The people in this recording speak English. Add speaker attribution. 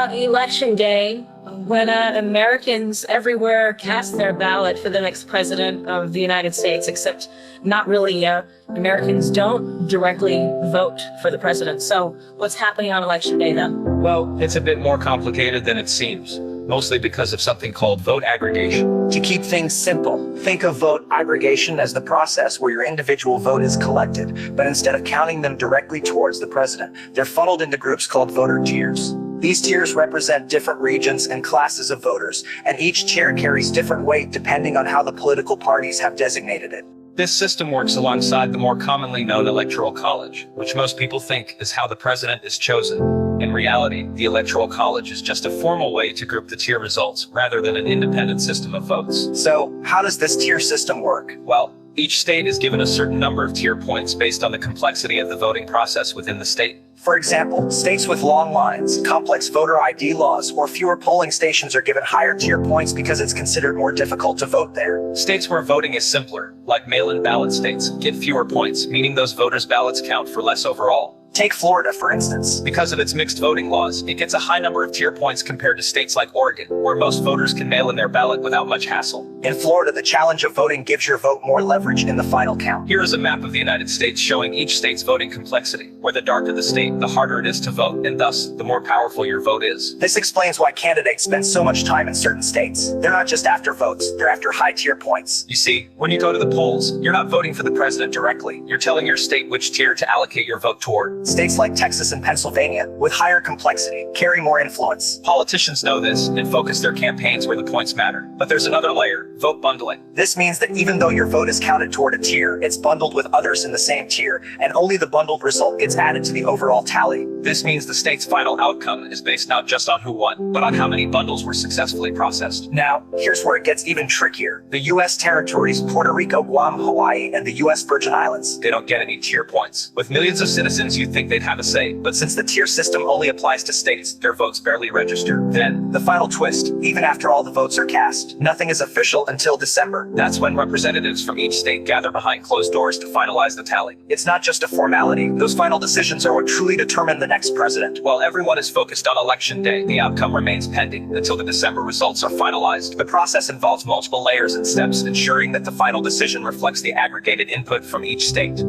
Speaker 1: about Election Day, when Americans everywhere cast their ballot for the next president of the United States, except not really, Americans don't directly vote for the president. So what's happening on Election Day then?
Speaker 2: Well, it's a bit more complicated than it seems, mostly because of something called vote aggregation.
Speaker 3: To keep things simple, think of vote aggregation as the process where your individual vote is collected, but instead of counting them directly towards the president, they're funneled into groups called voter tiers. These tiers represent different regions and classes of voters, and each tier carries different weight depending on how the political parties have designated it.
Speaker 2: This system works alongside the more commonly known Electoral College, which most people think is how the president is chosen. In reality, the Electoral College is just a formal way to group the tier results, rather than an independent system of votes.
Speaker 3: So, how does this tier system work?
Speaker 2: Well, each state is given a certain number of tier points based on the complexity of the voting process within the state.
Speaker 3: For example, states with long lines, complex voter ID laws, or fewer polling stations are given higher tier points because it's considered more difficult to vote there.
Speaker 2: States where voting is simpler, like mail-in ballot states, get fewer points, meaning those voters' ballots count for less overall.
Speaker 3: Take Florida, for instance.
Speaker 2: Because of its mixed voting laws, it gets a high number of tier points compared to states like Oregon, where most voters can mail in their ballot without much hassle.
Speaker 3: In Florida, the challenge of voting gives your vote more leverage in the final count.
Speaker 2: Here is a map of the United States showing each state's voting complexity, where the darker the state, the harder it is to vote, and thus, the more powerful your vote is.
Speaker 3: This explains why candidates spend so much time in certain states. They're not just after votes, they're after high tier points.
Speaker 2: You see, when you go to the polls, you're not voting for the president directly. You're telling your state which tier to allocate your vote toward.
Speaker 3: States like Texas and Pennsylvania, with higher complexity, carry more influence.
Speaker 2: Politicians know this and focus their campaigns where the points matter. But there's another layer, vote bundling.
Speaker 3: This means that even though your vote is counted toward a tier, it's bundled with others in the same tier, and only the bundled result gets added to the overall tally.
Speaker 2: This means the state's final outcome is based not just on who won, but on how many bundles were successfully processed.
Speaker 3: Now, here's where it gets even trickier. The U.S. territories, Puerto Rico, Guam, Hawaii, and the U.S. Virgin Islands.
Speaker 2: They don't get any tier points. With millions of citizens, you'd think they'd have a say, but
Speaker 3: Since the tier system only applies to states, their votes barely register. Then, the final twist, even after all the votes are cast, nothing is official until December.
Speaker 2: that's when representatives from each state gather behind closed doors to finalize the tally.
Speaker 3: It's not just a formality. Those final decisions are what truly determine the next president.
Speaker 2: While everyone is focused on Election Day, the outcome remains pending until the December results are finalized.
Speaker 3: The process involves multiple
Speaker 2: Multiple layers and steps, ensuring that the final decision reflects the aggregated input from each state.